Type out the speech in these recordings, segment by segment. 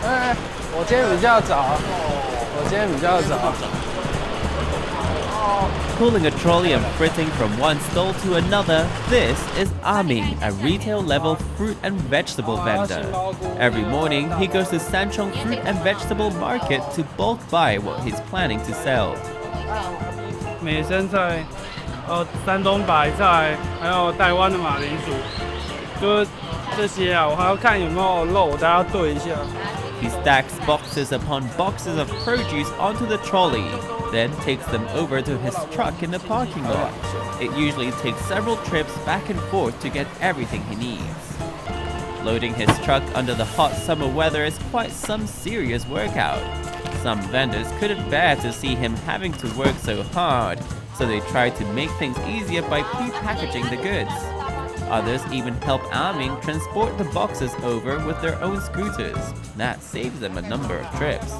我今天比较早，Pulling a trolley and fritting from one stall to another, this is A-ming, a retail-level fruit and vegetable vendor. Every morning, he goes to Sanchong fruit and vegetable market to bulk buy what he's planning to sell. 美生菜，山东白菜，还有台湾的马铃薯，就是这些啊。我还要看有没有肉，我大家要对一下。He stacks boxes upon boxes of produce onto the trolley, then takes them over to his truck in the parking lot. It usually takes several trips back and forth to get everything he needs. Loading his truck under the hot summer weather is quite some serious workout. Some vendors couldn't bear to see him having to work so hard, so they tried to make things easier by pre-packaging the goods. Others even help A-ming transport the boxes over with their own scooters. That saves them a number of trips.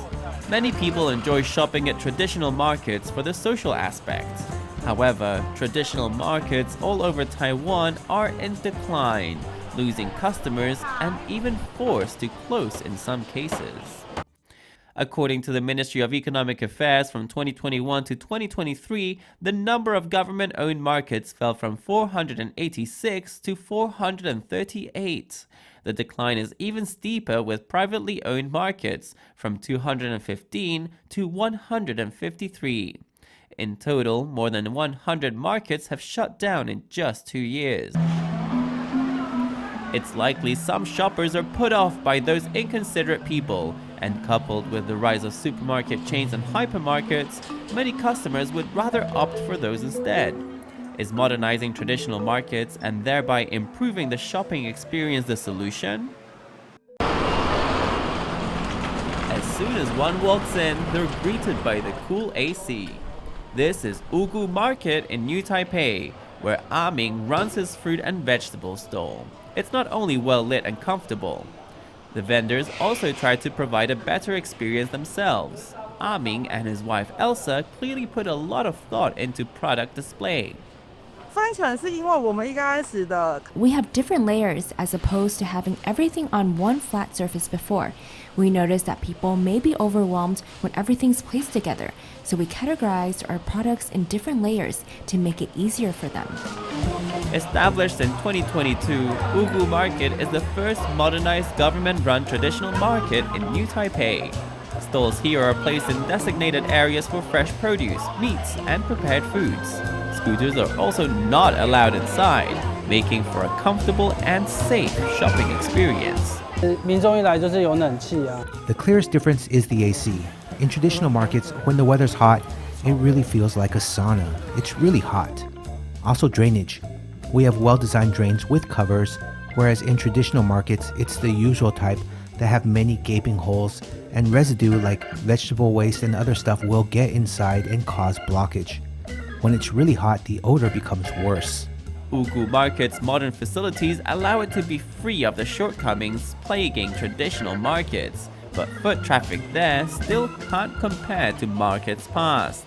Many people enjoy shopping at traditional markets for the social aspect. However, traditional markets all over Taiwan are in decline, losing customers and even forced to close in some cases. According to the Ministry of Economic Affairs, from 2021 to 2023, the number of government-owned markets fell from 486 to 438. The decline is even steeper with privately owned markets, from 215 to 153. In total, more than 100 markets have shut down in just 2 years. It's likely some shoppers are put off by those inconsiderate people, and coupled with the rise of supermarket chains and hypermarkets, many customers would rather opt for those instead. Is modernizing traditional markets and thereby improving the shopping experience the solution? As soon as one walks in, they're greeted by the cool AC. This is Ugu Market in New Taipei, where A-ming runs his fruit and vegetable stall. It's not only well lit and comfortable. The vendors also try to provide a better experience themselves. A-ming and his wife Elsa clearly put a lot of thought into product display. We have different layers as opposed to having everything on one flat surface before. We noticed that people may be overwhelmed when everything's placed together, so we categorized our products in different layers to make it easier for them. Established in 2022, Ugu Market is the first modernized government-run traditional market in New Taipei. Stalls here are placed in designated areas for fresh produce, meats, and prepared foods. Scooters are also not allowed inside, making for a comfortable and safe shopping experience. The clearest difference is the AC. In traditional markets, when the weather's hot, it really feels like a sauna. It's really hot. Also drainage. We have well-designed drains with covers, whereas in traditional markets, it's the usual type that have many gaping holes, and residue like vegetable waste and other stuff will get inside and cause blockage. When it's really hot, the odor becomes worse. Ugu Market's modern facilities allow it to be free of the shortcomings plaguing traditional markets, but foot traffic there still can't compare to markets past.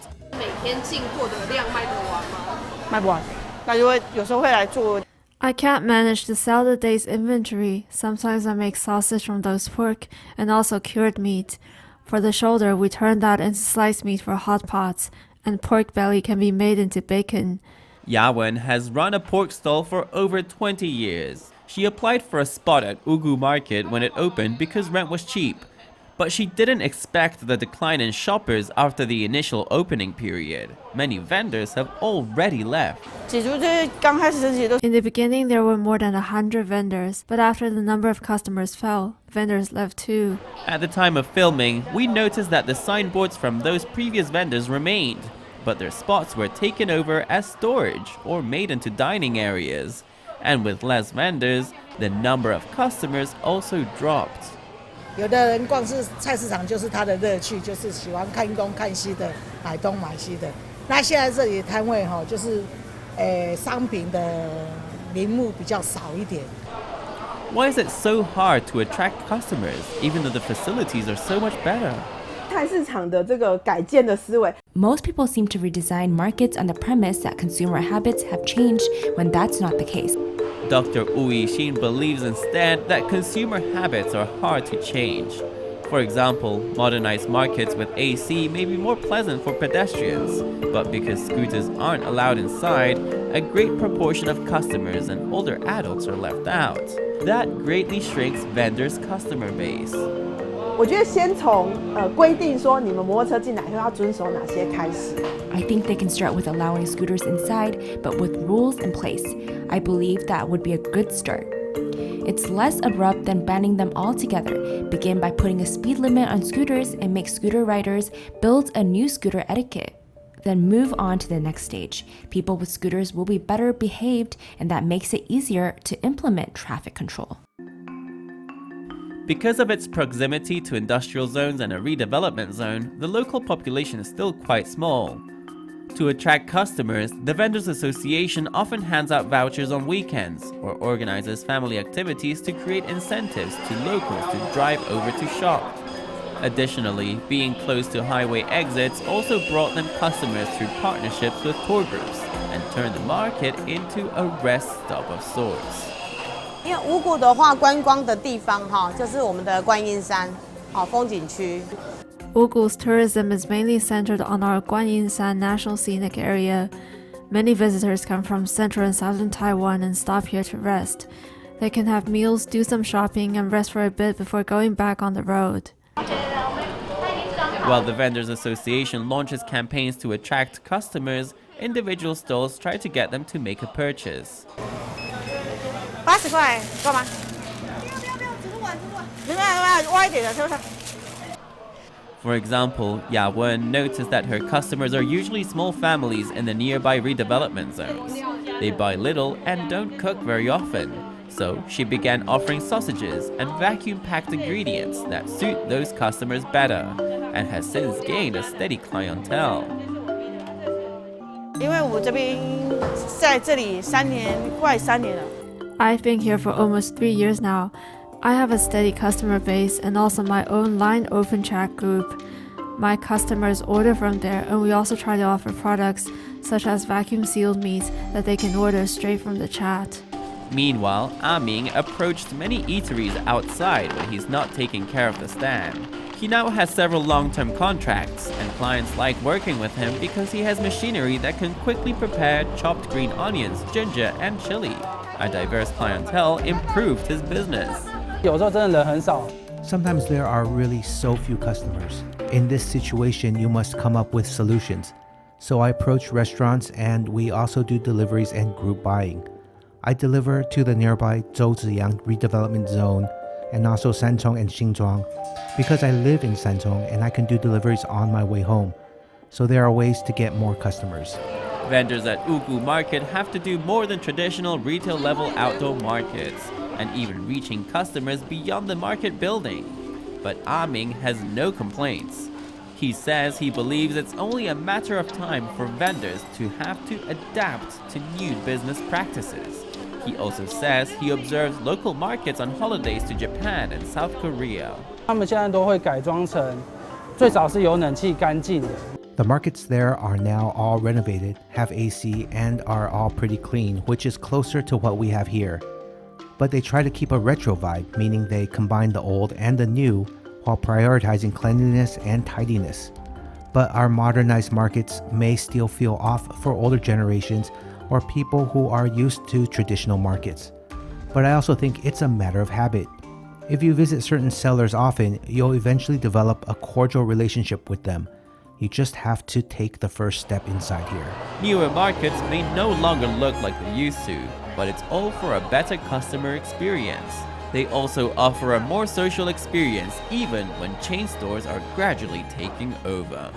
I can't manage to sell the day's inventory. Sometimes I make sausage from roast pork and also cured meat. For the shoulder, we turn that into sliced meat for hot pots, and pork belly can be made into bacon. Yawen has run a pork stall for over 20 years. She applied for a spot at Ugu Market when it opened because rent was cheap. But she didn't expect the decline in shoppers after the initial opening period. Many vendors have already left. In the beginning, there were more than 100 vendors, but after the number of customers fell, vendors left too. At the time of filming, we noticed that the signboards from those previous vendors remained, but their spots were taken over as storage or made into dining areas. And with less vendors, the number of customers also dropped. 有的人逛是菜市场就是他的乐趣，就是喜欢看东看西的，买东买西的。那现在这里摊位就是商品的名目比较少一点。Why is it so hard to attract customers, even though the facilities are so much better? 菜市场的这个改建的思维。 Most people seem to redesign markets on the premise that consumer habits have changed when that's not the case. Dr. Wu Yixin believes instead that consumer habits are hard to change. For example, modernized markets with AC may be more pleasant for pedestrians, but because scooters aren't allowed inside, a great proportion of customers and older adults are left out. That greatly shrinks vendors' customer base. 我觉得先从规定说你们摩托车进来后要遵守哪些开始。I think they can start with allowing scooters inside, but with rules in place. I believe that would be a good start. It's less abrupt than banning them altogether. Begin by putting a speed limit on scooters and make scooter riders build a new scooter etiquette. Then move on to the next stage. People with scooters will be better behaved, and that makes it easier to implement traffic control. Because of its proximity to industrial zones and a redevelopment zone, the local population is still quite small. To attract customers, the Vendors Association often hands out vouchers on weekends or organizes family activities to create incentives to locals to drive over to shop. Additionally, being close to highway exits also brought them customers through partnerships with tour groups and turned the market into a rest stop of sorts. 因为五股的话，观光的地方就是我们的观音山，风景区。 Ugu's tourism is mainly centered on our Guanyin-san National Scenic Area. Many visitors come from central and southern Taiwan and stop here to rest. They can have meals, do some shopping, and rest for a bit before going back on the road. While the Vendors Association launches campaigns to attract customers, individual stalls try to get them to make a purchase. 80块，够吗？不要，歪一点的，是不是？ For example, Ya Wen noticed that her customers are usually small families in the nearby redevelopment zones. They buy little and don't cook very often, so she began offering sausages and vacuum-packed ingredients that suit those customers better, and has since gained a steady clientele. 因为我这边在这里快3年了。 I've been here for almost 3 years now. I have a steady customer base and also my own line open chat group. My customers order from there, and we also try to offer products such as vacuum sealed meats that they can order straight from the chat. Meanwhile, A-ming approached many eateries outside when he's not taking care of the stand. He now has several long-term contracts, and clients like working with him because he has machinery that can quickly prepare chopped green onions, ginger, and chili. A diverse clientele improved his business. 有时候真的人很少。 Sometimes there are really so few customers. In this situation, you must come up with solutions. So I approach restaurants, and we also do deliveries and group buying. I deliver to the nearby Zhouziyang redevelopment zone and also Sanchong and Xinzhuang because I live in Sanchong and I can do deliveries on my way home. So there are ways to get more customers. Vendors at Ugu Market have to do more than traditional retail-level outdoor markets, and even reaching customers beyond the market building. But A-ming has no complaints. He says he believes it's only a matter of time for vendors to have to adapt to new business practices. He also says he observes local markets on holidays to Japan and South Korea. 他们现在都会改装成最少是有冷气干净的。 The markets there are now all renovated, have AC, and are all pretty clean, which is closer to what we have here. But they try to keep a retro vibe, meaning they combine the old and the new while prioritizing cleanliness and tidiness. But our modernized markets may still feel off for older generations or people who are used to traditional markets. But I also think it's a matter of habit. If you visit certain sellers often, you'll eventually develop a cordial relationship with them. You just have to take the first step inside here. Newer markets may no longer look like they used to, but it's all for a better customer experience. They also offer a more social experience even when chain stores are gradually taking over.